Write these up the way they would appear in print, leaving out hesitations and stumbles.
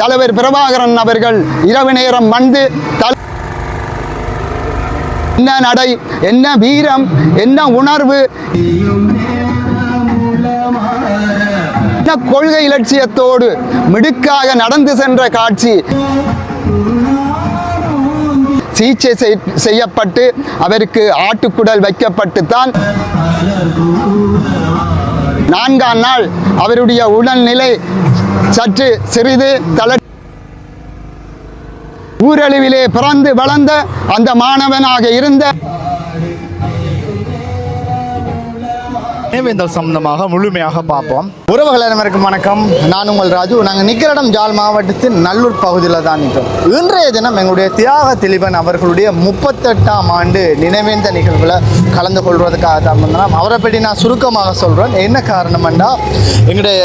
தலைவர் பிரபாகரன் அவர்கள் இரவு நேரம் வந்து என்ன நடை, என்ன வீரம், என்ன உணர்வு, என்ன கொள்கை இலட்சியத்தோடு மிடுக்காக நடந்து சென்ற காட்சி. சிகிச்சை செய்யப்பட்டு அவருக்கு ஆட்டுக்குடல் வைக்கப்பட்டு தான் 4ஆம் நாள் அவருடைய உடல்நிலை சற்று சிறிது ஊரழிவிலே பிறந்து வளர்ந்த அந்த மாணவனாக இருந்த நினைவேந்தல் சம்பந்தமாக முழுமையாக பார்ப்போம். உறவுகள் அனைவருக்கும் வணக்கம். நான் உங்கள் ராஜு. நாங்கள் நிற்கிற இடம் ஜாழ் மாவட்டத்தின் நல்லூர் பகுதியில் தான் நிற்கிறோம். இன்றைய தினம் எங்களுடைய தியாக திலீபன் அவர்களுடைய 38ஆம் ஆண்டு நினைவேந்த நிகழ்வில் கலந்து கொள்வதற்காக தான் வந்தோம். அவரை பற்றி நான் சுருக்கமாக சொல்கிறேன். என்ன காரணம்னா, எங்களுடைய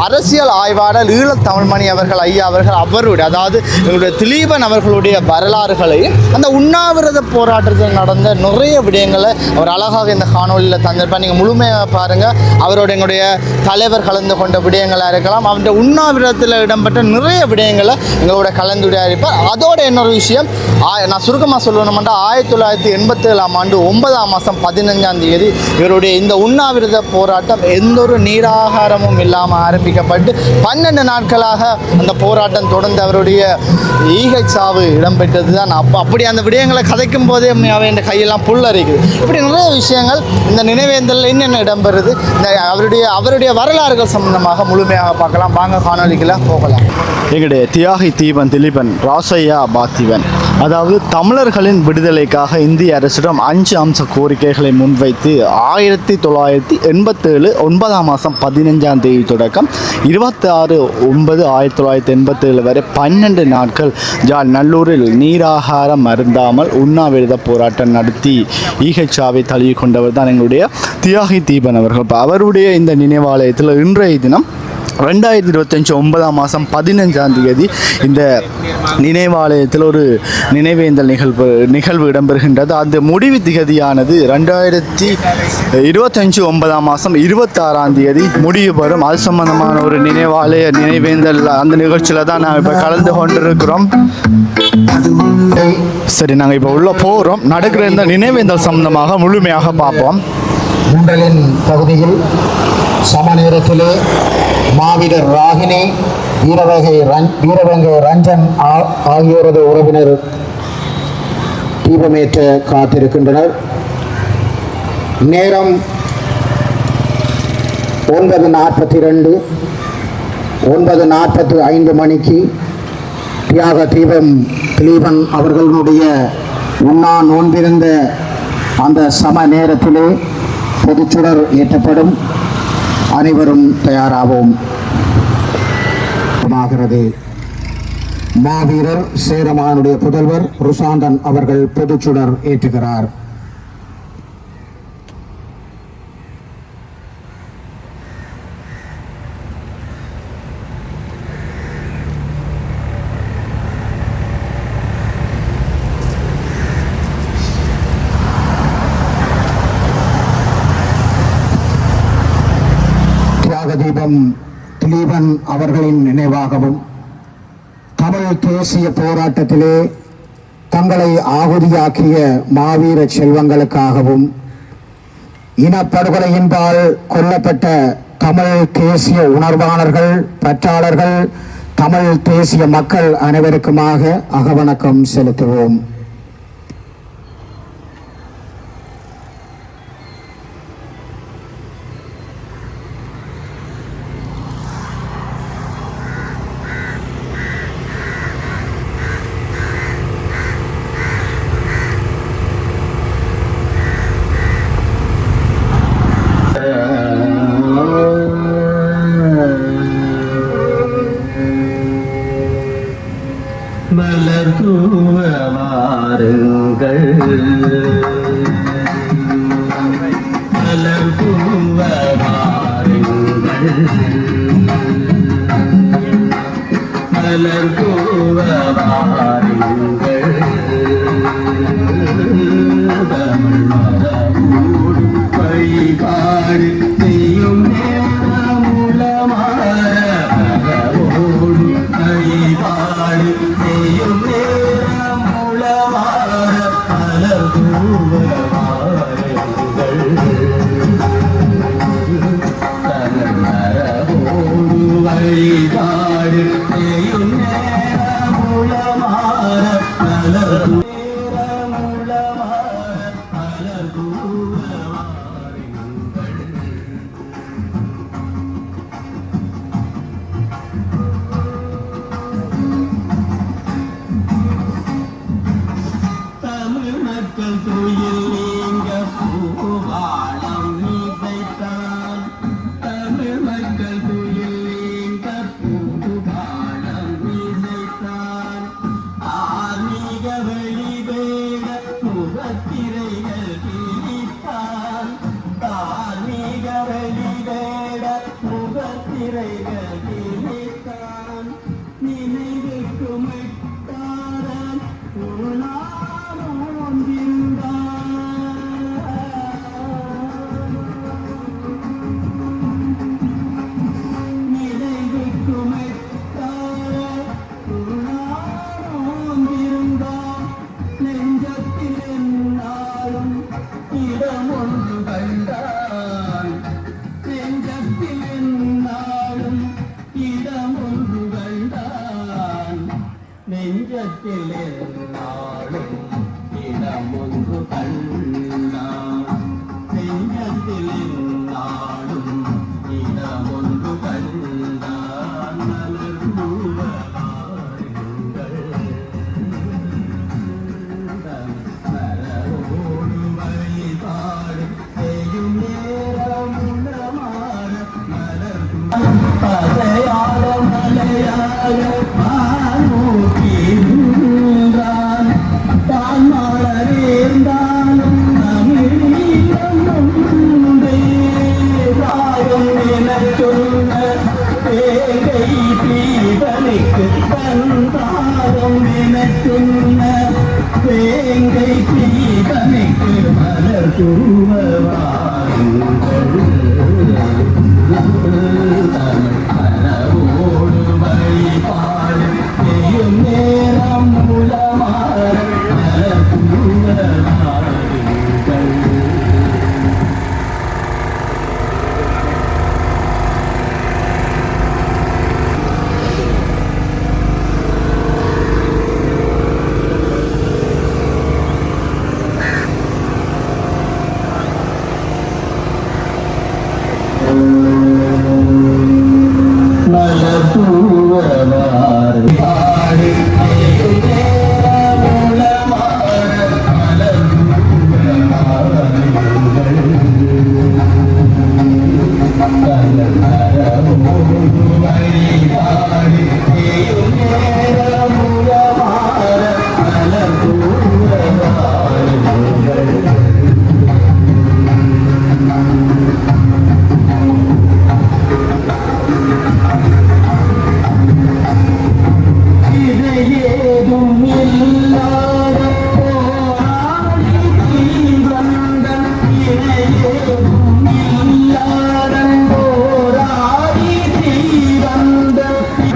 அரசியல் ஆய்வாளர் ஈழத்தமிழ்மணி அவர்கள் ஐயா அவர்கள் அவருடைய, அதாவது எங்களுடைய திலீபன் அவர்களுடைய வரலாறுகளையும் அந்த உண்ணாவிரத போராட்டத்தில் நடந்த நிறைய விடயங்களை அவர் அழகாக இந்த காணொலியில் தந்திருப்பார். நீங்கள் முழுமையாக பாருங்கள். அவரோட எங்களுடைய தலைவர் கலந்து கொண்ட விடயங்களாக இருக்கலாம், அவருடைய உண்ணாவிரதத்தில் இடம்பெற்ற நிறைய விடயங்களை எங்களோட கலந்துரையாடிப்பார். அதோட இன்னொரு விஷயம் நான் சுருக்கமாக சொல்லணும்னா, 1987ஆம் ஆண்டு 9ஆம் மாதம் 15ஆம் தேதி இவருடைய இந்த உண்ணாவிரத போராட்டம் எந்த ஒரு நீராகாரமும் இல்லாமல் ஆரம்பிக்கப்பட்டு 12 நாட்களாக அந்த போராட்டம் தொடர்ந்து அவருடைய ஈகை சாவு இடம்பெற்றது தான். அப்படி அந்த விடயங்களை கதைக்கும் போதே என் கையெல்லாம் புல்லரிக்குது. இப்படி நிறைய விஷயங்கள் இந்த நினைவேந்தலில் என்னென்ன இடம்பெறுது, இந்த அவருடைய வரலாறுகள் சம்பந்தமாக முழுமையாக பார்க்கலாம். வாங்க காணொலிகளை போகலாம். எங்களுடைய தியாகி தீபன் திலீபன் ராசையா பாத்திவன், அதாவது தமிழர்களின் விடுதலைக்காக இந்திய அரசிடம் 5 அம்ச கோரிக்கைகளை முன்வைத்து 1987 9ஆம் மாதம் 15ஆம் தேதி தொடக்கம் 26/9/1987 வரை 12 நாட்கள் ஜாழ் நல்லூரில் நீராகாரம் அருந்தாமல் உண்ணாவிரத போராட்டம் நடத்தி ஈகச்சாவை தழுவி கொண்டவர் தான் எங்களுடைய தியாகி தீபன் அவர்கள். அவருடைய இந்த நினைவாலயத்தில் இன்றைய தினம் 2025 9ஆம் மாதம் 15ஆம் தேதி இந்த நினைவாலயத்தில் ஒரு நினைவேந்தல் நிகழ்வு இடம்பெறுகின்றது. அந்த முடிவு திகதியானது 2025 9ஆம் மாதம் 26ஆம் தேதி முடிவு பெறும். அது சம்பந்தமான ஒரு நினைவேந்தல் அந்த நிகழ்ச்சியில் தான் நாங்கள் இப்போ கலந்து கொண்டிருக்கிறோம். சரி, நாங்கள் இப்போ உள்ள போகிறோம். நடக்கிற இந்த நினைவேந்தல் சம்பந்தமாக முழுமையாக பார்ப்போம். முண்டலின் பகுதியில் சம நேரத்திலே மாவீரர் ராகினி, வீரவங்கை ரஞ்சன் ஆகியோரது உறவினர் தீபமேற்ற காத்திருக்கின்றனர். நேரம் 9:42 9:45 மணிக்கு தியாக திலீபன் அவர்களுடைய உண்ணா நோன்பிருந்த அந்த சம நேரத்திலே பொதுச்சுடர் ஏற்றப்படும். அனைவரும் தயாராவோம். மாவீரர் சேரமானுடைய புதல்வர் ருசாந்தன் அவர்கள் பொதுச்சுடர் ஏற்றுகிறார். தீபம் திலீபன் அவர்களின் நினைவாகவும் தமிழ் தேசிய போராட்டத்திலே தங்களை ஆகுதியாக்கிய மாவீர செல்வங்களுக்காகவும் இனப்படுகொலையின்பால் கொல்லப்பட்ட தமிழ் தேசிய உணர்வாளர்கள், பற்றாளர்கள், தமிழ் தேசிய மக்கள் அனைவருக்குமாக அகவணக்கம் செலுத்துவோம். மலர் தூவ வாருங்கள், மலர் தூவ வாருங்கள், மலர் தூவ வாருங்கள். தமிழ் மரபோடு வழிபாடு செய்யும் நேரமுலமாற மரபோடு வழிபாடு வழிபாடு செய்யும் நேரம் உளவார மலர் தூவமாறுங்கள் தனமரவோடு வழிபாடு செய்யும் நேரம் உளவார மலர்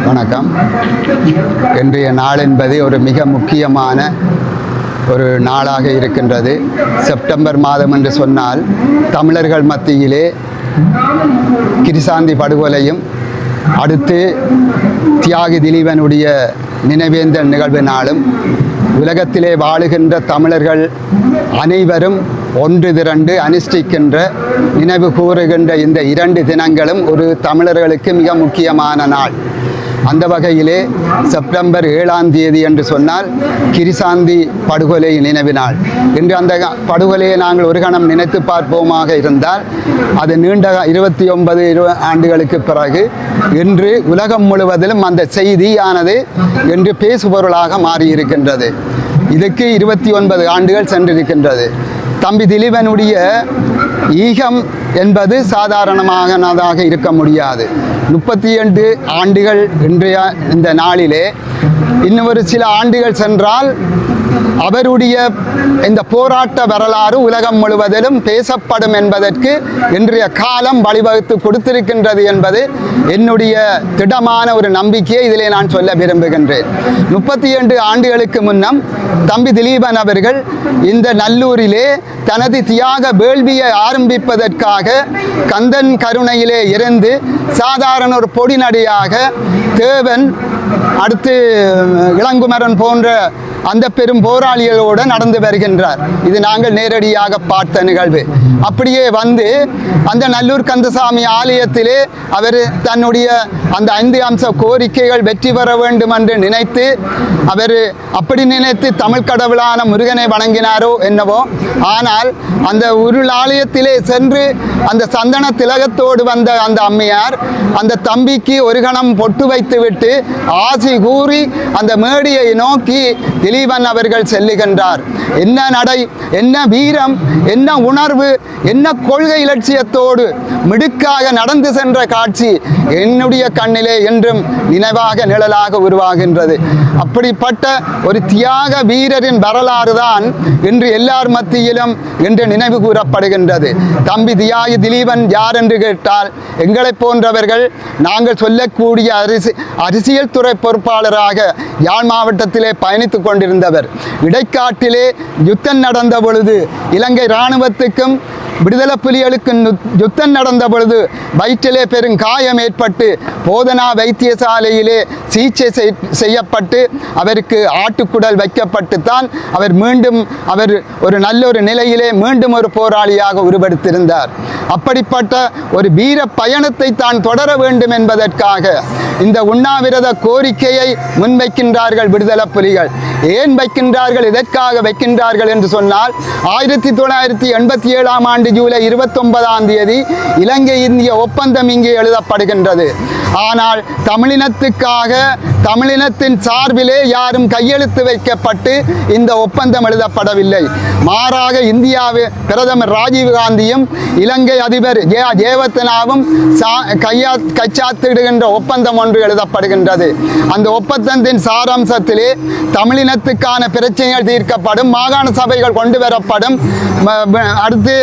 வணக்கம். இன்றைய நாள் என்பது ஒரு மிக முக்கியமான ஒரு நாளாக இருக்கின்றது. செப்டம்பர் மாதம் என்று சொன்னால் தமிழர்கள் மத்தியிலே கிரிசாந்தி படுகொலையும் அடுத்து தியாகி திலீபனுடைய நினைவேந்தல் நிகழ்வு நாளும் உலகத்திலே வாழுகின்ற தமிழர்கள் அனைவரும் ஒன்று திரண்டு அனுஷ்டிக்கின்ற நினைவு கூறுகின்ற இந்த 2 தினங்களும் ஒரு தமிழர்களுக்கு மிக முக்கியமான நாள். அந்த வகையிலே செப்டம்பர் 7ஆம் தேதி என்று சொன்னால் கிரிசாந்தி படுகொலை நினைவு நாள். இன்று அந்த படுகொலையை நாங்கள் ஒரு கணம் நினைத்து பார்ப்போமாக இருந்தால் அது நீண்ட 29 ஆண்டுகளுக்கு பிறகு இன்று உலகம் முழுவதிலும் அந்த செய்தியானது இன்று பேசுபொருளாக மாறியிருக்கின்றது. இதுக்கு 29 ஆண்டுகள் சென்றிருக்கின்றது. தம்பி திலீபனுடைய ஈகம் என்பது சாதாரணமானதாக இருக்க முடியாது. 32 ஆண்டுகள் இன்றைய இந்த நாளிலே இன்னும் ஒரு சில ஆண்டுகள் சென்றால் அவருடைய இந்த போராட்ட வரலாறு உலகம் முழுவதிலும் பேசப்படும் என்பதற்கு இன்றைய காலம் வழிவகுத்து கொடுத்திருக்கின்றது என்பது என்னுடைய திடமான ஒரு நம்பிக்கையை இதிலே நான் சொல்ல விரும்புகின்றேன். 32 ஆண்டுகளுக்கு முன்னம் தம்பி திலீபன் அவர்கள் இந்த நல்லூரிலே தனது தியாக வேள்வியை ஆரம்பிப்பதற்காக கந்தன் கருணையிலே இருந்து சாதாரண ஒரு பொடிநடையாக தேவன், அடுத்து இளங்குமரன் போன்ற அந்த பெரும் போராளிகளோடு நடந்து வருகின்றார். இது நாங்கள் நேரடியாக பார்த்த நிகழ்வு. அப்படியே வந்து அந்த நல்லூர் கந்தசாமி ஆலயத்திலே அவர் தன்னுடைய அந்த 5 அம்ச கோரிக்கைகள் வெற்றி பெற வேண்டும் என்று நினைத்து அவர் அப்படி நினைத்து தமிழ் கடவுளான முருகனை வணங்கினாரோ என்னவோ. ஆனால் அந்த உருள் ஆலயத்திலே சென்று அந்த சந்தன திலகத்தோடு வந்த அந்த அம்மையார் அந்த தம்பிக்கு ஒரு கணம் பொட்டு வைத்துவிட்டு ஆசி கூறி அந்த மேடியை நோக்கி திலீபன் அவர்கள் செல்லுகின்றார். என்ன நடை, என்ன வீரம், என்ன உணர்வு, என்ன கொள்கை இலட்சியத்தோடு மிடுக்காக நடந்து சென்ற காட்சி என்னுடைய கண்ணிலே என்றும் நினைவாக நிழலாக உருவாகின்றது. அப்படிப்பட்ட ஒரு தியாக வீரரின் வரலாறு தான் இன்று எல்லார் மத்தியிலும் இன்று நினைவு கூறப்படுகின்றது. தம்பி தியாகி திலீபன் யார் என்று கேட்டால் எங்களை போன்றவர்கள் நாங்கள் சொல்லக்கூடிய அரசியல் துறை பொறுப்பாளராக யாழ் மாவட்டத்திலே பயணித்துக் கொண்டிருந்தவர். இடைக்காட்டிலே யுத்தம் நடந்த பொழுது இலங்கை இராணுவத்துக்கும் விடுதலை புலிகளுக்கு யுத்தம் நடந்த பொழுது வயிற்றிலே பெரும் காயம் ஏற்பட்டு போதனா வைத்தியசாலையிலே சிகிச்சை செய்யப்பட்டு அவருக்கு ஆட்டுக்குடல் வைக்கப்பட்டு தான் அவர் மீண்டும் ஒரு நல்ல ஒரு நிலையிலே மீண்டும் ஒரு போராளியாக உருவெடுத்திருந்தார். அப்படிப்பட்ட ஒரு வீர பயணத்தை தான் தொடர வேண்டும் என்பதற்காக இந்த உண்ணாவிரத கோரிக்கையை முன்வைக்கின்றார்கள் விடுதலை புலிகள். ஏன் வைக்கின்றார்கள், எதற்காக வைக்கின்றார்கள் என்று சொன்னால் 1987 ஆண்டு ஜூலை 29ஆம் தேதி இலங்கை இந்திய ஒப்பந்தம் இங்கே எழுதப்படுகின்றது. ஆனால் தமிழினத்துக்காக தமிழினத்தின் சார்பிலே யாரும் கையெழுத்து வைக்கப்பட்டு இந்த ஒப்பந்தம் எழுதப்படவில்லை. மாறாக இந்தியாவில் பிரதமர் ராஜீவ்காந்தியும் இலங்கை அதிபர் ஜெயவர்தனாவும் கைச்சாத்திடுகின்ற ஒப்பந்தம் ஒன்று எழுதப்படுகின்றது. அந்த ஒப்பந்தத்தின் சாராம்சத்திலே தமிழினத்துக்கான பிரச்சனைகள் தீர்க்கப்படும், மாகாண சபைகள் கொண்டு வரப்படும், அடுத்து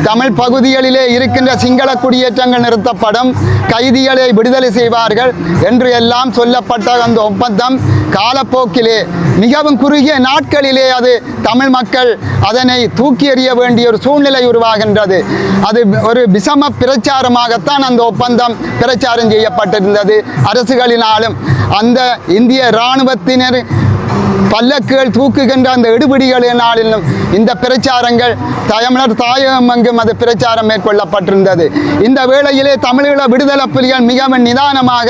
தமிழ் பகுதிகளிலே இருக்கின்ற சிங்கள குடியேற்றங்கள் நிறுத்தப்படும், கைதிகளை விடுதலை செய்வார்கள் என்று எல்லாம் சொல்லப்பட்ட அந்த ஒப்பந்தம் காலப்போக்கிலே மிகவும் குறுகிய நாட்களிலே அது தமிழ் மக்கள் அதனை தூக்கி எறிய வேண்டிய ஒரு சூழ்நிலை உருவாகின்றது. அது ஒரு விஷம பிரச்சாரமாகத்தான் அந்த ஒப்பந்தம் பிரச்சாரம் செய்யப்பட்டிருந்தது அரசுகளினாலும். அந்த இந்திய இராணுவத்தினர் பல்லக்குகள் தூக்குகின்ற அந்த எடுபிடிகளினாலும் இந்த பிரச்சாரங்கள் தமிழர் தாயகம் எங்கும் அது பிரச்சாரம் மேற்கொள்ளப்பட்டிருந்தது. இந்த வேளையிலே தமிழீழ விடுதலை புலிகள் மிகவும் நிதானமாக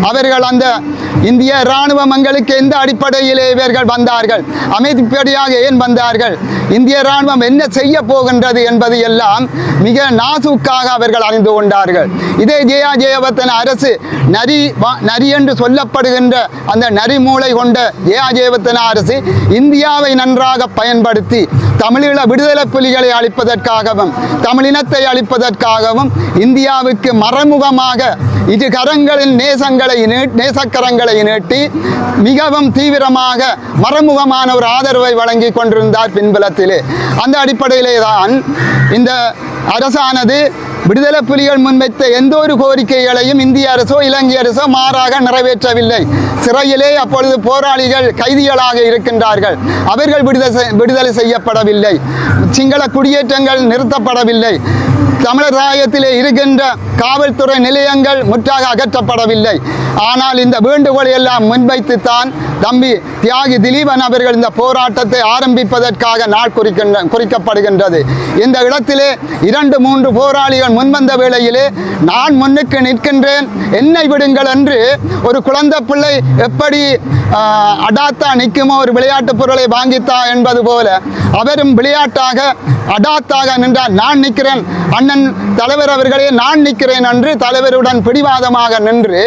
அவர்கள் அந்த இந்திய இராணுவங்களுக்கு எந்த அடிப்படையிலே இவர்கள் வந்தார்கள், அமைதிப்படியாக ஏன் வந்தார்கள், இந்திய இராணுவம் என்ன செய்ய போகின்றது என்பது எல்லாம் மிக நாசூக்காக அவர்கள் அறிந்து கொண்டார்கள். இதே ஜெயவர்தன அரசு நரி என்று சொல்லப்படுகின்ற அந்த நரிமூளை கொண்ட ஜெயவர்தன அரசு இந்தியாவை நன்றாக பயன்படுத்தி தமிழீழ விடுதலை புலிகளை அழிப்பதற்காகவும் தமிழினத்தை அழிப்பதற்காகவும் இந்தியாவுக்கு மறைமுகமாக இரு கரங்களின் நேசக்கரங்களை நீட்டி மிகவும் தீவிரமாக மறைமுகமான ஒரு ஆதரவை வழங்கி கொண்டிருந்தார் பின்புலத்திலே. அந்த அடிப்படையிலே தான் இந்த அரசானது விடுதலை புலிகள் முன்வைத்த எந்த ஒரு கோரிக்கைகளையும் இந்திய அரசோ இலங்கை அரசோ மாறாக நிறைவேற்றவில்லை. சிறையிலே அப்பொழுது போராளிகள் கைதிகளாக இருக்கின்றார்கள், அவர்கள் விடுதலை செய்யப்படவில்லை, சிங்கள குடியேற்றங்கள் நிறுத்தப்படவில்லை, தமிழர் ராயத்திலே இருக்கின்ற காவல்துறை நிலையங்கள் முற்றாக அகற்றப்படவில்லை. ஆனால் இந்த வேண்டுகோளை எல்லாம் முன்வைத்துத்தான் தம்பி தியாகி திலீபன் அவர்கள் இந்த போராட்டத்தை ஆரம்பிப்பதற்காக நாள் குறிக்கப்படுகின்றது. இந்த இடத்திலே 2-3 போராளிகள் முன்வந்த வேளையிலே நான் முன்னுக்கு நிற்கின்றேன், என்னை விடுங்கள் என்று ஒரு குழந்தை பிள்ளை எப்படி அடாத்தா நிற்குமோ ஒரு விளையாட்டு பொருளை வாங்கித்தா என்பது போல அவரும் விளையாட்டாக அடாத்தாக நின்றார். நான் நிற்கிறேன், அண்ணன் தலைவர் அவர்களே நான் நிற்கிறேன் என்று தலைவருடன் பிடிவாதமாக நின்று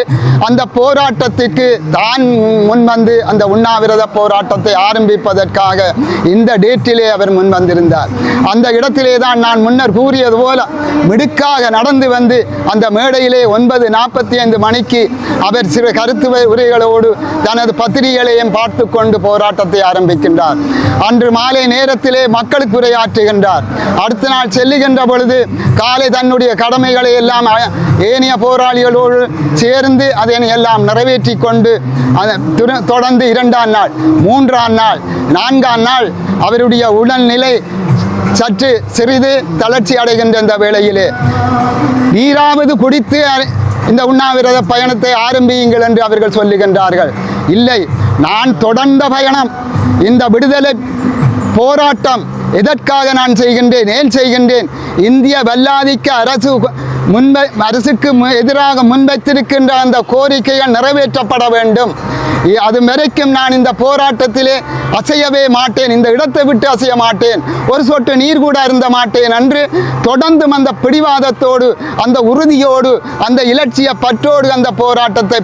அந்த போராட்டத்திற்கு தான் முன்வந்து அந்த உண்ணாவிரத போராட்டத்தை ஆரம்பிப்பதற்காக இந்த டேட்டிலே அவர் முன்வந்திருந்தார். அந்த இடத்திலே தான் நான் முன்னர் கூறியது போல மிடுக்காக நடந்து வந்து அந்த மேடையிலே 9:45 மணிக்கு அவர் சில கருத்து உரைகளோடு தனது பத்திரிகைகளையும் பார்த்து கொண்டு போராட்டத்தை ஆரம்பிக்கின்றார். அன்று மாலை நேரத்திலே மக்களுக்கு உரையாற்றுகின்றார். அடுத்த நாள் செல்லுகின்ற பொழுது காலை தன்னுடைய கடமைகளை எல்லாம் ஏனைய போராளிகளோடு சேர்ந்து அதை எல்லாம் நிறைவேற்றி கொண்டு தொடர்ந்து 2ஆம் நாள் 3ஆம் நாள் 4ஆம் நாள் அவருடைய உடல்நிலை சற்று சிறிது தளர்ச்சி அடைகின்ற இந்த வேளையிலே நீராவது குடித்து இந்த உண்ணாவிரத பயணத்தை ஆரம்பியுங்கள் என்று அவர்கள் சொல்லுகின்றார்கள். இல்லை, நான் தொடர்ந்த பயணம், இந்த விடுதலை போராட்டம் எதற்காக நான் செய்கின்றேன், ஏன் செய்கின்றேன்? இந்திய வல்லாதிக்க அரசுக்கு எதிராக முன்வைத்திருக்கின்ற அந்த கோரிக்கைகள் நிறைவேற்றப்பட வேண்டும். அது வரைக்கும் நான் இந்த போராட்டத்திலே அசையவே மாட்டேன், இந்த இடத்தை விட்டு அசைய மாட்டேன், ஒரு சொட்டு நீர் கூட அருந்த மாட்டேன் என்று தொடர்ந்தும் அந்த பிடிவாதத்தோடு அந்த உறுதியோடு அந்த இலட்சிய பற்றோடு அந்த போராட்டத்தை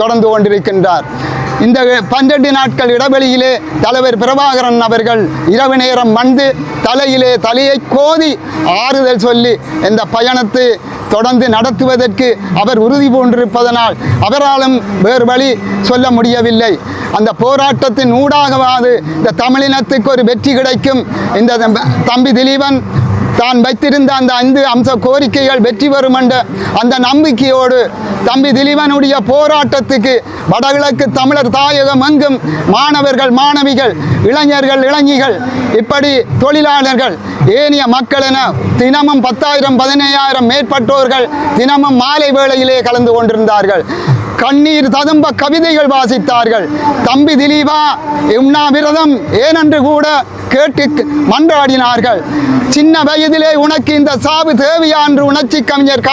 தொடர்ந்து கொண்டிருக்கின்றார். இந்த 12 நாட்கள் இடைவெளியிலே தலைவர் பிரபாகரன் அவர்கள் இரவு நேரம் வந்து தலையை கோதி ஆறுதல் சொல்லி இந்த பயணத்தை தொடர்ந்து நடத்துவதற்கு அவர் உறுதி பூண்டிருப்பதனால் அவராலும் வேறு வழி சொல்ல முடியவில்லை. அந்த போராட்டத்தின் ஊடாகவாது இந்த தமிழினத்துக்கு ஒரு வெற்றி கிடைக்கும், இந்த தம்பி திலீபன் தான் வைத்திருந்த அந்த 5 அம்ச கோரிக்கைகள் வெற்றி பெறும் என்ற அந்த நம்பிக்கையோடு தம்பி திலீபனுடைய போராட்டத்துக்கு வடகிழக்கு தமிழர் தாயகம் எங்கும் மாணவர்கள் மாணவிகள் இளைஞர்கள் இளைஞிகள் இப்படி தொழிலாளர்கள் ஏனைய மக்கள் என தினமும் 10,000 15,000 மேற்பட்டோர்கள் தினமும் மாலை வேளையிலே கலந்து கொண்டிருந்தார்கள். கண்ணீர் ததும்ப கவிதைகள் வாசித்தார்கள். தம்பி திலீபா உண்ணாவிரதம் ஏனென்று கூட கேட்டு மன்றாடினார்கள். சின்ன வயதிலே உனக்கு இந்த சாவு தேவையா என்று உணர்ச்சி கவிஞர்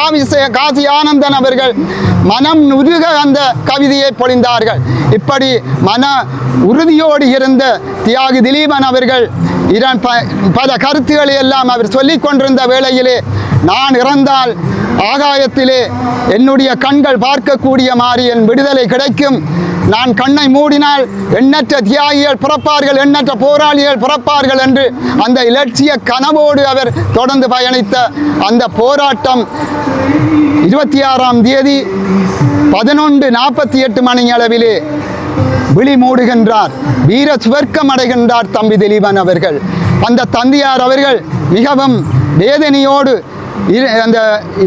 காசி ஆனந்தன் அவர்கள் மனம் உருக அந்த கவிதையை பொழிந்தார்கள். இப்படி மன உறுதியோடு இருந்த தியாகி திலீபன் அவர்கள் பல கருத்துக்களை எல்லாம் அவர் சொல்லிக் கொண்டிருந்த வேளையிலே நான் இறந்தால் ஆகாயத்திலே என்னுடைய கண்கள் பார்க்கக்கூடிய மாதிரி என் விடுதலை கிடைக்கும், நான் கண்ணை மூடினால் எண்ணற்ற தியாகிகள் பிறப்பார்கள், எண்ணற்ற போராளிகள் பிறப்பார்கள் என்று அந்த இலட்சிய கனவோடு அவர் தொடர்ந்து பயணித்த அந்த போராட்டம் 26ஆம் தேதி 11:48 மணி அளவிலே விழி மூடுகின்றார், வீர சுவர்க்கம் அடைகின்றார் தம்பி திலீபன் அவர்கள். அந்த தந்தையார் அவர்கள் மிகவும் வேதனையோடு அந்த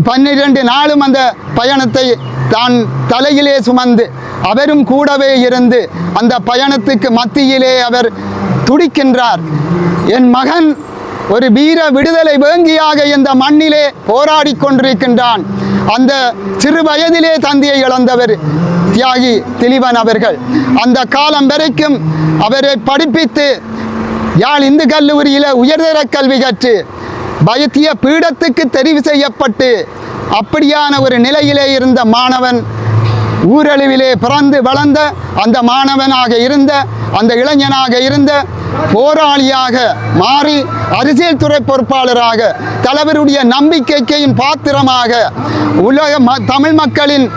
12 நாளும் அந்த பயணத்தை தான் தலையிலே சுமந்து அவரும் கூடவே இருந்து அந்த பயணத்துக்கு மத்தியிலே அவர் துடிக்கின்றார். என் மகன் ஒரு வீர விடுதலை வேங்கியாக இந்த மண்ணிலே போராடி கொண்டிருக்கின்றான். அந்த சிறு வயதிலே தந்தையை இழந்தவர் தியாகி திலீபன் அவர்கள். அந்த காலம் வரைக்கும் அவரை படிப்பித்து யாழ் இந்து கல்லூரியில் உயர்தர கல்வி கற்று வைத்திய பீடத்துக்கு தெரிவு செய்யப்பட்டு அப்படியான ஒரு நிலையிலே இருந்த மாணவன், ஊரளவிலே பிறந்து வளர்ந்த அந்த மாணவனாக இருந்த அந்த இளைஞனாக இருந்த போராளியாக மாறி அரசியல் துறை பொறுப்பாளராக தலைவருடைய நம்பிக்கையின் பாத்திரமாக உலக தமிழ் மக்களின்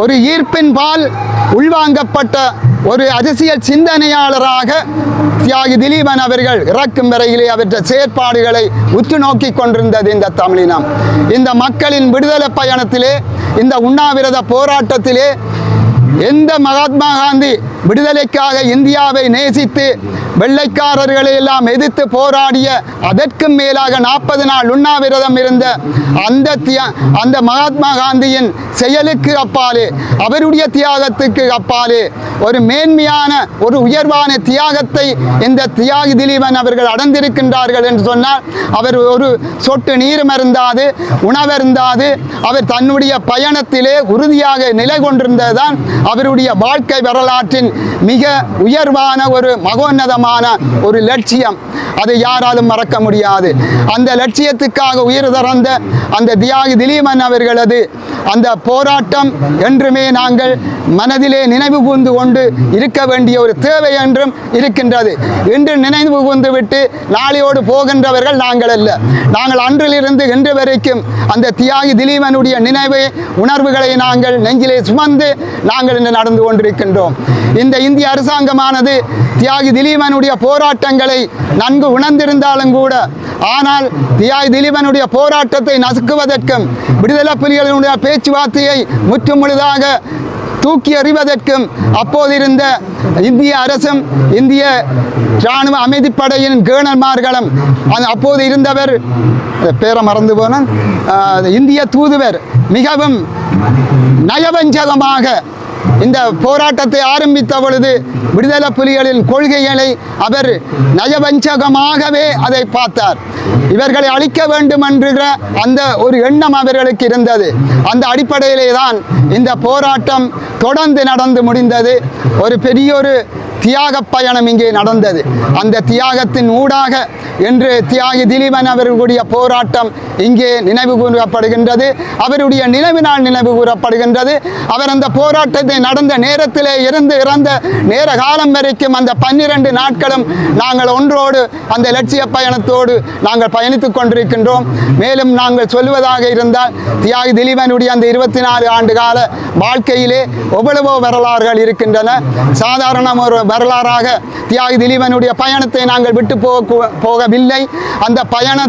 ஒரு ஈர்ப்பின் பால் உள்வாங்கப்பட்ட ஒரு அரசியல் சிந்தனையாளராக தியாகி திலீபன் அவர்கள் இறக்கும் வரையிலே அவற்றை செயற்பாடுகளை உற்று நோக்கி கொண்டிருந்தது இந்த தமிழினம். இந்த மக்களின் விடுதலை பயணத்திலே, இந்த உண்ணாவிரத போராட்டத்திலே எந்த மகாத்மா காந்தி விடுதலைக்காக இந்தியாவை நேசித்து வெள்ளைக்காரர்களை எல்லாம் எதிர்த்து போராடிய அதற்கும் மேலாக 40 நாள் உண்ணாவிரதம் இருந்த அந்த மகாத்மா காந்தியின் செயலுக்கு அப்பாலே, அவருடைய தியாகத்துக்கு அப்பாலே ஒரு மேன்மையான ஒரு உயர்வான தியாகத்தை இந்த தியாகி திலீபன் அவர்கள் அடைந்திருக்கின்றார்கள் என்று சொன்னால் அவர் ஒரு சொட்டு நீரும் அருந்தாது உணவருந்தாது அவர் தன்னுடைய பயணத்திலே உறுதியாக நிலை கொண்டிருந்ததுதான் அவருடைய வாழ்க்கை வரலாற்றின் மிக உயர்வான ஒரு மகோன்னதமான உன்னதமான ஒரு லட்சியம். அதை யாராலும் மறக்க முடியாது. அந்த லட்சியத்துக்காக உயிர் துறந்த அந்த தியாகி திலீபன் அவர்களது அந்த போராட்டம் என்றுமே நாங்கள் மனதிலே நினைவு கூர்ந்து கொண்டு இருக்க வேண்டிய ஒரு தேவை என்றும் இருக்கின்றது. இன்று நினைவு கூர்ந்து விட்டு நாளையோடு போகின்றவர்கள் நாங்கள் அல்ல. நாங்கள் அன்றிலிருந்து இன்று வரைக்கும் அந்த தியாகி திலீபனுடைய நினைவு உணர்வுகளை நாங்கள் நெஞ்சிலே சுமந்து நாங்கள் இன்று நடந்து கொண்டிருக்கின்றோம். இந்த இந்திய அரசாங்கமானது தியாகி திலீபனுடைய போராட்டங்களை நன்கு உணர்ந்திருந்தாலும் கூட, ஆனால் தியாகி திலீபனுடைய போராட்டத்தை நசுக்குவதற்கும் விடுதலை புலிகளுடைய பேச்சுவார்த்தையை முற்றுமுழுதாக தூக்கி எறிவதற்கும் அப்போது இருந்த இந்திய அரசும் இந்திய இராணுவ அமைதிப்படையின் கேர்னல்மார்களும் அப்போது இருந்தவர் பேரை மறந்து போன இந்திய தூதுவர் மிகவும் நயவஞ்சகமாக இந்த போராட்டத்தை ஆரம்பித்த பொழுது விடுதலை புலிகளின் கொள்கைகளை அவர் நயவஞ்சகமாகவே அதை பார்த்தார். இவர்களை அழிக்க வேண்டும் என்கிற அந்த ஒரு எண்ணம் அவர்களுக்கு இருந்தது. அந்த அடிப்படையிலே தான் இந்த போராட்டம் தொடர்ந்து நடந்து முடிந்தது. ஒரு பெரிய ஒரு தியாக பயணம் இங்கே நடந்தது. அந்த தியாகத்தின் ஊடாக இன்று தியாகி திலீபன் அவர்களுடைய போராட்டம் இங்கே நினைவு கூறப்படுகின்றது. அவருடைய நினைவு நாள் நினைவு கூறப்படுகின்றது. அவர் அந்த போராட்டத்தை நடந்த நேரத்திலே இருந்து இறந்த நேர காலம் வரைக்கும் அந்த 12 நாட்களும் நாங்கள் ஒன்றோடு அந்த லட்சிய பயணத்தோடு நாங்கள் பயணித்துக் கொண்டிருக்கின்றோம். மேலும் நாங்கள் சொல்வதாக இருந்தால் தியாகி திலீபனுடைய அந்த 24 ஆண்டு கால வாழ்க்கையிலே எவ்வளவோ வரலாறுகள் இருக்கின்றன. சாதாரண ஒரு வரலாறாக தியாகி திலீபனுடைய பயணத்தை நாங்கள் விட்டு போகவில்லை. அந்த பயண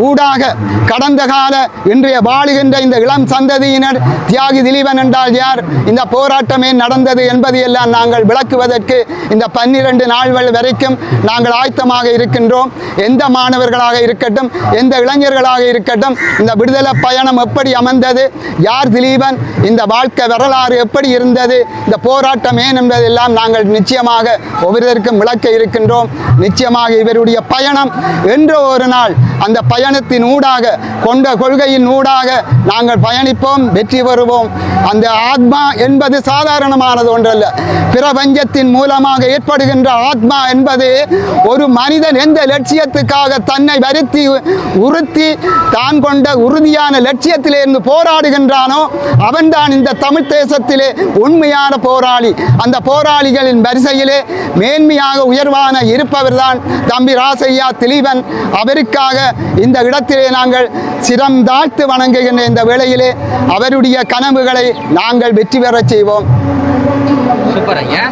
ஊடாக கடந்த கால இன்றைய வாழுகின்ற இந்த இளம் சந்ததியினர் தியாகி திலீபன் என்றால் யார், இந்த போராட்டமே நடந்தது என்பதையெல்லாம் நாங்கள் விளக்குவதற்கு இந்த 12 நாள்கள் வரைக்கும் நாங்கள் ஆயத்தமாக இருக்கின்றோம். எந்த மாணவர்களாக இருக்கட்டும், எந்த இளைஞர்களாக இருக்கட்டும், இந்த விடுதலை பயணம் எப்படி அமைந்தது, யார் திலீபன், இந்த வாழ்க்கை வரலாறு எப்படி இருந்தது, இந்த போராட்டம் ஏன் என்பதெல்லாம் நாங்கள் நிச்சயமாக ஒவ்வொருவருக்கும் விளக்க இருக்கின்றோம். நிச்சயமாக இவருடைய பயணம் என்ற ஒரு நாள் அந்த பயணத்தின் ஊடாக கொண்ட கொள்கையின் ஊடாக நாங்கள் பயணிப்போம், வெற்றி பெறுவோம். அந்த ஆத்மா என்பது சாதாரணமானது ஒன்றல்ல. பிரபஞ்சத்தின் மூலமாக ஏற்படுகின்ற ஆத்மா என்பது ஒரு மனிதன் எந்த லட்சியத்துக்காக தன்னை வருத்தி உறுத்தி தான் கொண்ட உறுதியான லட்சியத்திலிருந்து போராடுகின்றானோ அவன்தான் இந்த தமிழ் தேசத்திலே உண்மையான போராளி. அந்த போராளிகளின் வரிசையிலே மேன்மையாக உயர்வான இருப்பவர்தான் தம்பி ராசையா திலீபன். அவருக்காக இந்த இடத்திலே நாங்கள் சிரம் தாழ்த்து வணங்குகின்ற இந்த வேளையிலே அவருடைய கனவுகளை நாங்கள் வெற்றி பெறச் செய்வோம். சூப்பர் ஐயா.